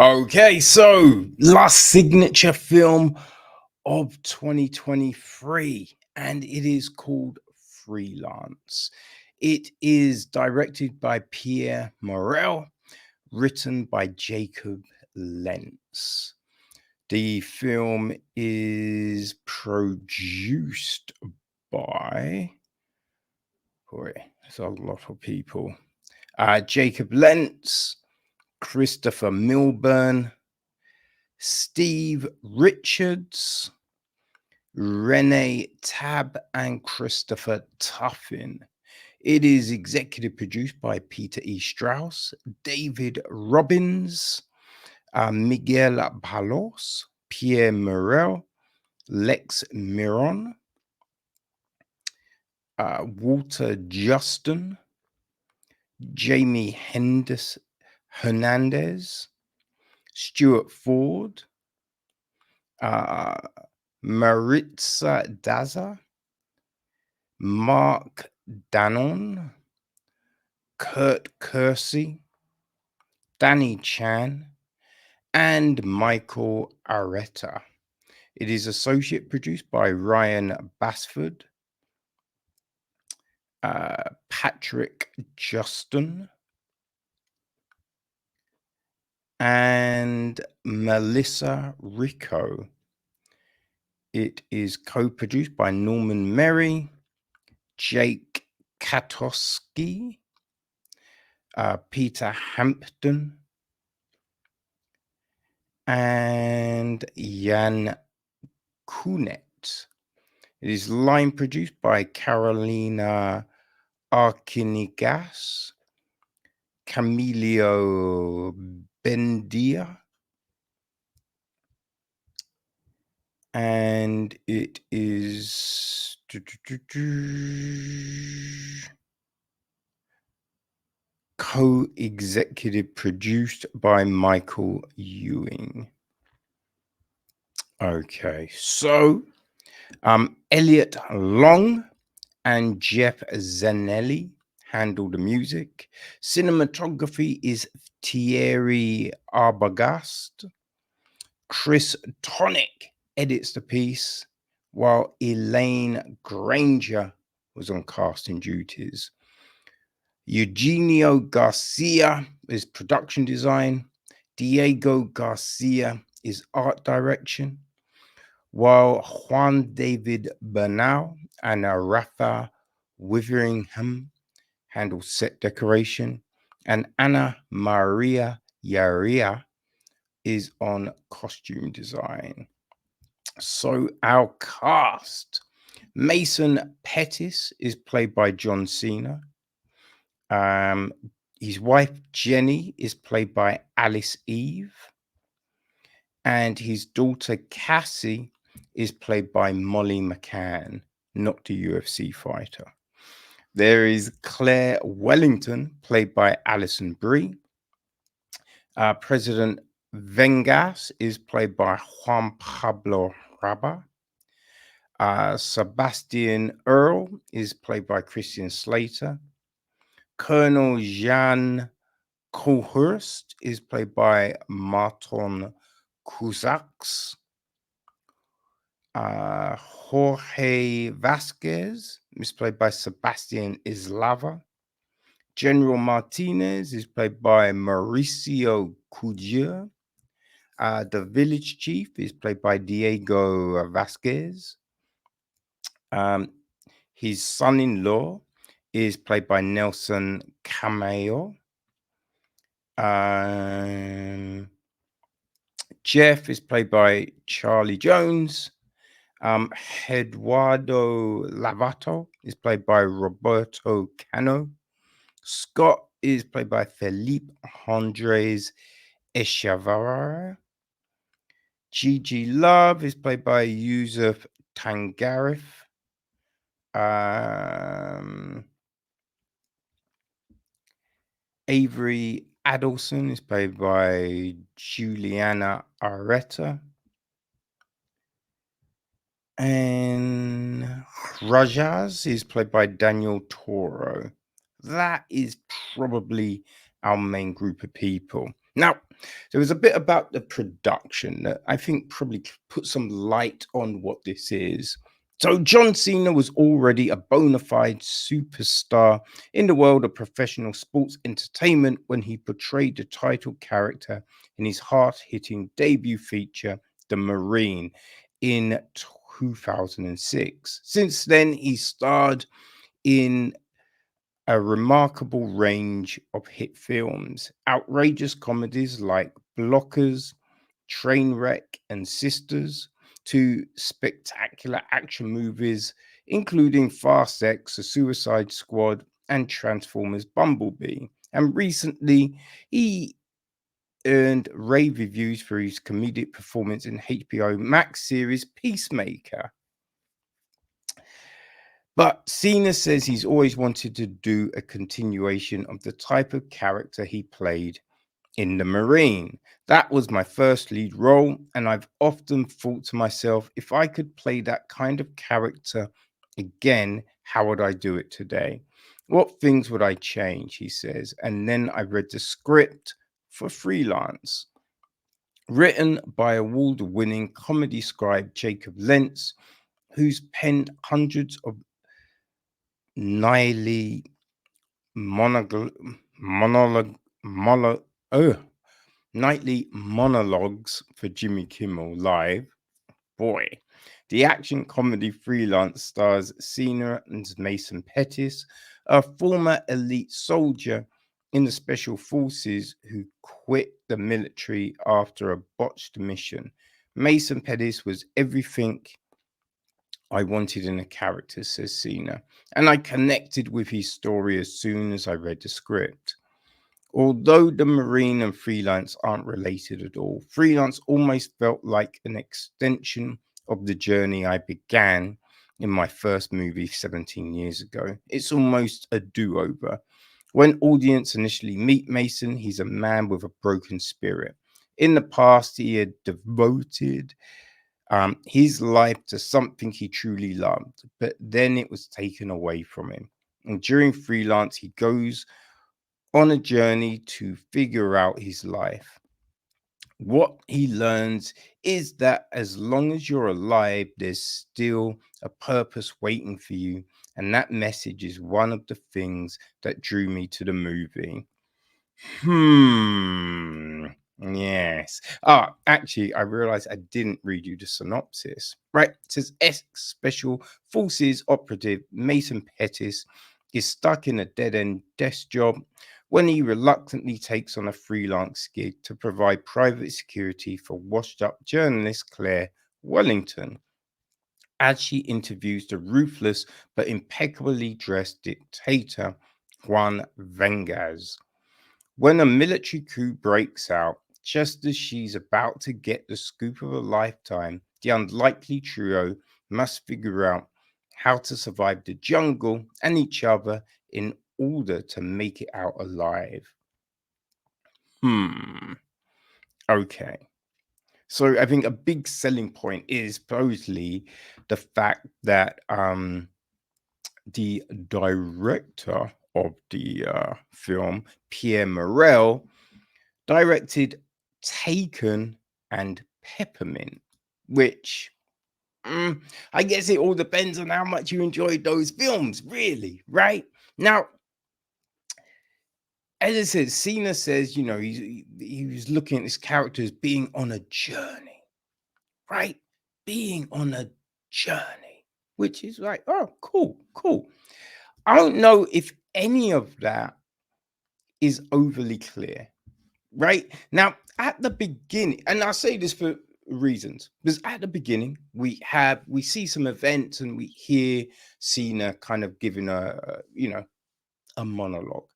Okay, so last signature film of 2023, and it is called Freelance. It is directed by Pierre Morel, written by Jacob Lentz. The film is produced by, boy, there's a lot of people. Jacob Lentz, Christopher Milburn, Steve Richards, Renee Tabb, and Christopher Tuffin. It is executive produced by Peter E. Strauss, David Robbins, Miguel Palos, Pierre Morel, Lex Miron, Walter Justin, Jamie Hernandez, Stuart Ford, Maritza Daza, Mark Danon, Kurt Kersey, Danny Chan, and Michael Areta. It is associate produced by Ryan Basford, Patrick Justin, and Melissa Rico. It is co-produced by Norman Merry, Jake Katowski, Peter Hampton, and Jan Kunet. It is line produced by Carolina Arkinigas, Camilio Bendia, and it is co-executive produced by Michael Ewing. Okay, so Elliot Long and Jeff Zanelli handle the music. Cinematography is Thierry Arbogast. Chris Tonick edits the piece, while Elaine Granger was on casting duties. Eugenio Garcia is production design. Diego Garcia is art direction, while Juan David Bernal and Rafa Witheringham handle set decoration, and Anna Maria Yaria is on costume design. So our cast: Mason Pettits is played by John Cena. His wife Jenny is played by Alice Eve, and his daughter Cassie is played by Molly McCann, not the UFC fighter. There is Claire Wellington, played by Alison Brie. President Venegas is played by Juan Pablo Raba. Sebastian Earle is played by Christian Slater. Colonel Jean Cohurst is played by Martin Cusax. Jorge Vasquez is played by Sebastian Islava. General Martinez is played by Mauricio Cugier. The village chief is played by Diego Vasquez. His son-in-law is played by Nelson Cameo. Jeff is played by Charlie Jones. Eduardo Lavato is played by Roberto Cano. Scott is played by Felipe Andres Echevarria. Gigi Love is played by Yusuf Tangarif. Avery Adelson is played by Juliana Areta. And Rajaz is played by Daniel Toro. That is probably our main group of people. Now, there was a bit about the production that I think probably put some light on what this is. So, John Cena was already a bona fide superstar in the world of professional sports entertainment when he portrayed the title character in his hard hitting debut feature, The Marine, in 2006. Since then, he starred in a remarkable range of hit films, outrageous comedies like Blockers, Trainwreck, and Sisters, to spectacular action movies, including Fast X, The Suicide Squad, and Transformers Bumblebee. And recently, he earned rave reviews for his comedic performance in HBO Max series Peacemaker. But Cena says he's always wanted to do a continuation of the type of character he played in The Marine. That was my first lead role, and I've often thought to myself, if I could play that kind of character again, how would I do it today? What things would I change? He says. And then I read the script for Freelance, written by award winning comedy scribe Jacob Lentz, who's penned hundreds of Nightly monologue, monologue, monologue, nightly monologues for Jimmy Kimmel Live. Boy, the action comedy Freelance stars Cena and Mason Pettits, a former elite soldier in the special forces who quit the military after a botched mission. Mason Pettits was everything I wanted in a character, says Cena, and I connected with his story as soon as I read the script. Although the Marine and Freelance aren't related at all, Freelance almost felt like an extension of the journey I began in my first movie 17 years ago. It's almost a do-over. When audience initially meet Mason, he's a man with a broken spirit. In the past, he had devoted his life to something he truly loved, but then it was taken away from him. And during Freelance, he goes on a journey to figure out his life. What he learns is that as long as you're alive, there's still a purpose waiting for you. And that message is one of the things that drew me to the movie. Yes. Actually, I realized I didn't read you the synopsis. Right. It says ex Special Forces operative Mason Pettits is stuck in a dead end desk job when he reluctantly takes on a freelance gig to provide private security for washed up journalist Claire Wellington as she interviews the ruthless but impeccably dressed dictator Juan Venegas. When a military coup breaks out, just as she's about to get the scoop of a lifetime, the unlikely trio must figure out how to survive the jungle and each other in order to make it out alive. Okay. So I think a big selling point is supposedly the fact that the director of the film, Pierre Morel, directed Taken and Peppermint, which I guess it all depends on how much you enjoyed those films, really, right? Now, as I said, Cena says, he was looking at his characters being on a journey, right? Being on a journey, which is like, oh, cool, cool. I don't know if any of that is overly clear. Right now, at the beginning, and I say this for reasons, because at the beginning we see some events and we hear Cena kind of giving a monologue,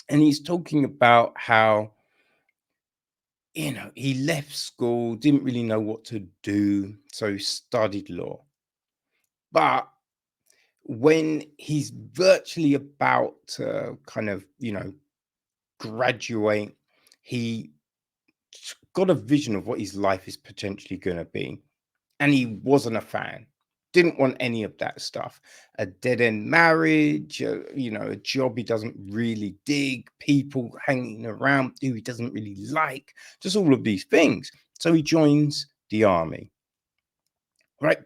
and he's talking about how he left school, didn't really know what to do, so he studied law. But when he's virtually about to kind of graduate, he got a vision of what his life is potentially going to be, and he wasn't a fan. Didn't want any of that stuff. A dead-end marriage, a job he doesn't really dig, people hanging around who he doesn't really like, just all of these things. So he joins the army, right?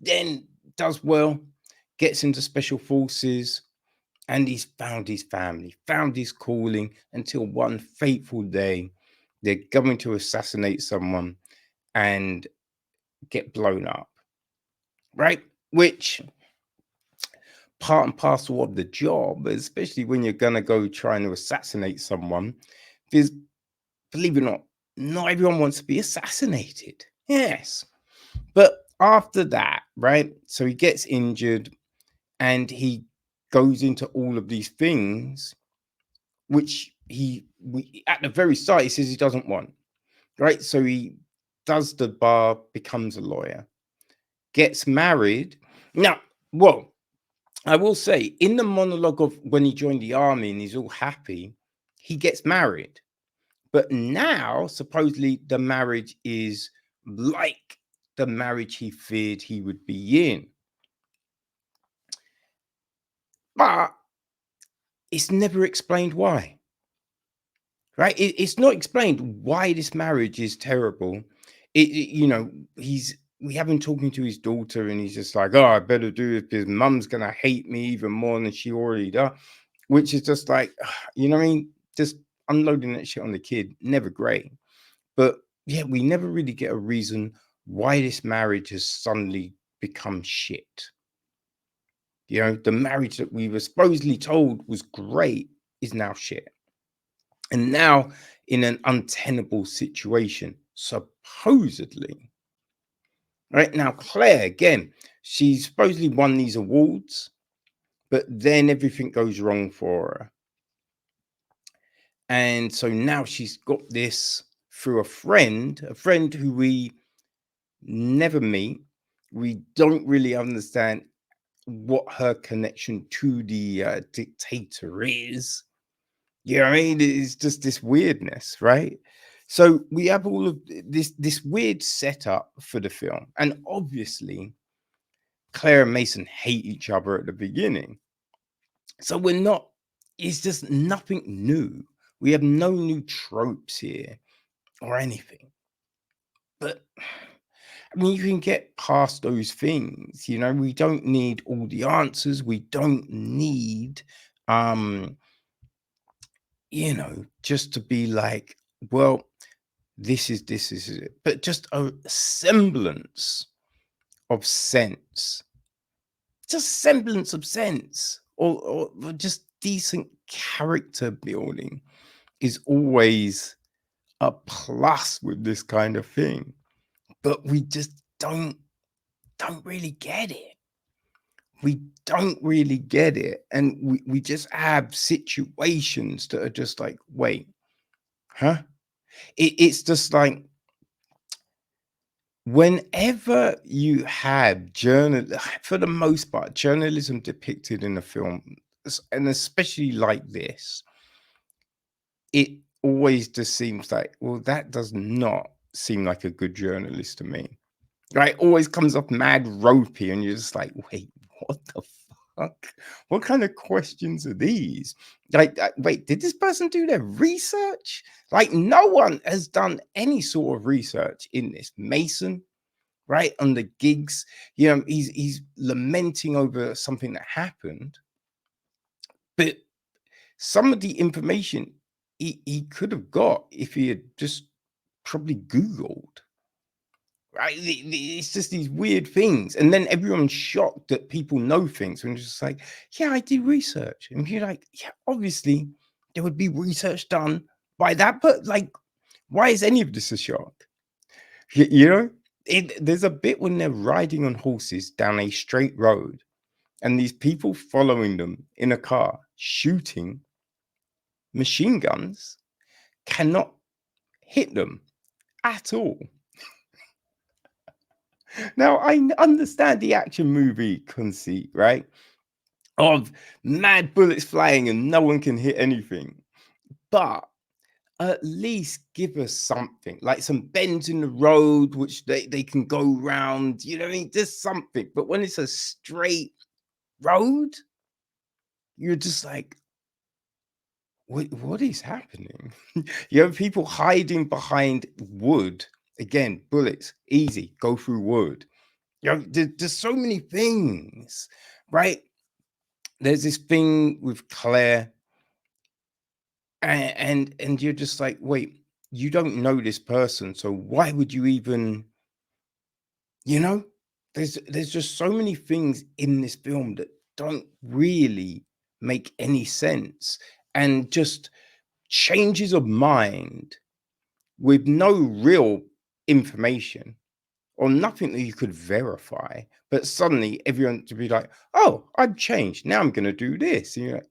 Then does well, gets into special forces, and he's found his family, found his calling, until one fateful day, they're going to assassinate someone and get blown up, right? Which part and parcel of the job, especially when you're going to go trying to assassinate someone, because believe it or not everyone wants to be assassinated. Yes. But after that, right? So he gets injured and he goes into all of these things, which at the very start, he says he doesn't want, right? So he does the bar, becomes a lawyer, gets married. Now, well, I will say, in the monologue of when he joined the army and he's all happy, he gets married. But now, supposedly, the marriage is like the marriage he feared he would be in. But it's never explained why. Right? It's not explained why this marriage is terrible. We have him talking to his daughter, and he's just like, "Oh, I better do it because mum's gonna hate me even more than she already does," which is just like, you know what I mean? Just unloading that shit on the kid, never great. But yeah, we never really get a reason why this marriage has suddenly become shit. The marriage that we were supposedly told was great is now shit. And now in an untenable situation, supposedly. Right now, Claire, again, she supposedly won these awards, but then everything goes wrong for her. And so now she's got this through a friend who we never meet. We don't really understand what her connection to the dictator is. You know what I mean? It's just this weirdness, right? So we have all of this weird setup for the film. And obviously, Claire and Mason hate each other at the beginning. So it's just nothing new. We have no new tropes here or anything. But I mean, you can get past those things, we don't need all the answers. We don't need just to be like, well, this is it. But just a semblance of sense. Just semblance of sense. Or just decent character building is always a plus with this kind of thing. But we just don't really get it. We don't really get it. And we just have situations that are just like, wait, huh? It's just like, whenever you have for the most part, journalism depicted in a film, and especially like this, it always just seems like, well, that does not seem like a good journalist to me. Right? Always comes off mad ropey, and you're just like, wait, what the fuck? What kind of questions are these? Like, wait, did this person do their research? Like, no one has done any sort of research in this. Mason, right, on the gigs, he's lamenting over something that happened, but some of the information he could have got if he had just probably Googled. Right, it's just these weird things, and then everyone's shocked that people know things, and it's just like, yeah, I do research, and you're like, yeah, obviously there would be research done by that, but like, why is any of this a shock? There's a bit when they're riding on horses down a straight road, and these people following them in a car shooting machine guns cannot hit them at all. Now, I understand the action movie conceit, right? Of mad bullets flying and no one can hit anything. But at least give us something, like some bends in the road, which they can go round, you know what I mean? Just something. But when it's a straight road, you're just like, what is happening? You have people hiding behind wood. Again, bullets, easy, go through wood. You know, there's so many things, right? There's this thing with Claire, and you're just like, wait, you don't know this person, so why would you even, you know? There's just so many things in this film that don't really make any sense, and just changes of mind with no real information or nothing that you could verify, but suddenly everyone to be like, oh, I've changed, now I'm going to do this, and you're like,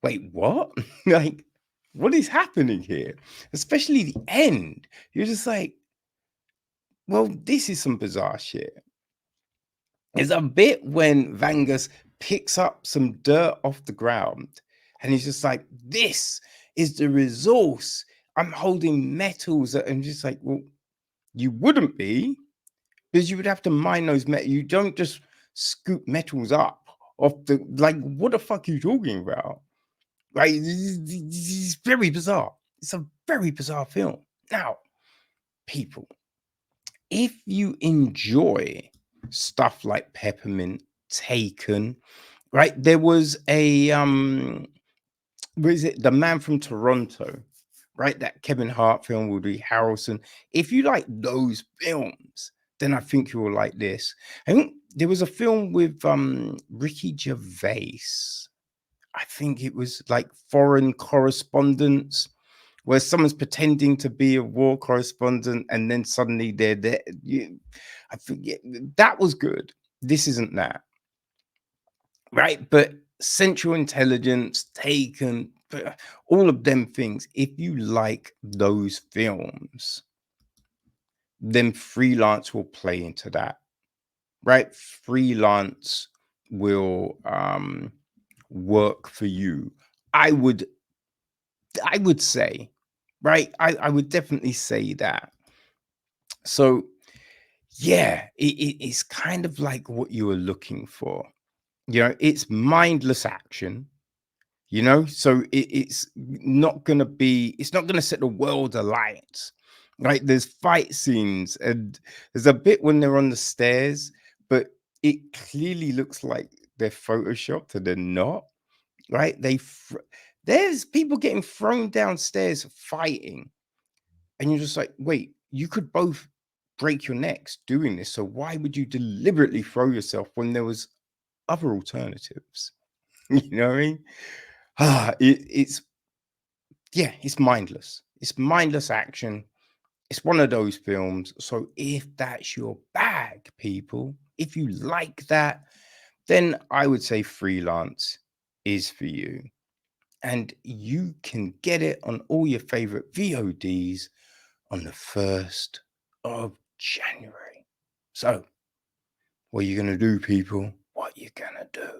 wait, what? Like, what is happening here? Especially the end, you're just like, well, this is some bizarre shit. There's a bit when Vangus picks up some dirt off the ground and he's just like, this is the resource. I'm holding metals. And just like, well, you wouldn't be, because you would have to mine those metals. You don't just scoop metals up off the, like, what the fuck are you talking about? Right? This is very bizarre. It's a very bizarre film. Now, people, if you enjoy stuff like Peppermint, Taken, right? There was a what is it? The Man from Toronto, right? That Kevin Hart film with Woody Harrelson. If you like those films, then I think you will like this. I think there was a film with Ricky Gervais. I think it was like Foreign Correspondence, where someone's pretending to be a war correspondent and then suddenly they're there. I forget, that was good. This isn't that, right? But Central Intelligence, Taken, all of them things. If you like those films, then Freelance will play into that, right? Freelance will work for you. I would say, right? I would definitely say that. So yeah, it's kind of like what you were looking for. You know, it's mindless action, you know, so it's not gonna be, it's not gonna set the world alight. Right? There's fight scenes, and there's a bit when they're on the stairs, but it clearly looks like they're photoshopped and they're not, right? There's people getting thrown downstairs fighting, and you're just like, wait, you could both break your necks doing this, so why would you deliberately throw yourself when there was other alternatives? You know what I mean? It's yeah, it's mindless. It's mindless action. It's one of those films. So if that's your bag, people, if you like that, then I would say Freelance is for you. And you can get it on all your favorite VODs on the 1st of January. So, what are you going to do, people? What are you going to do?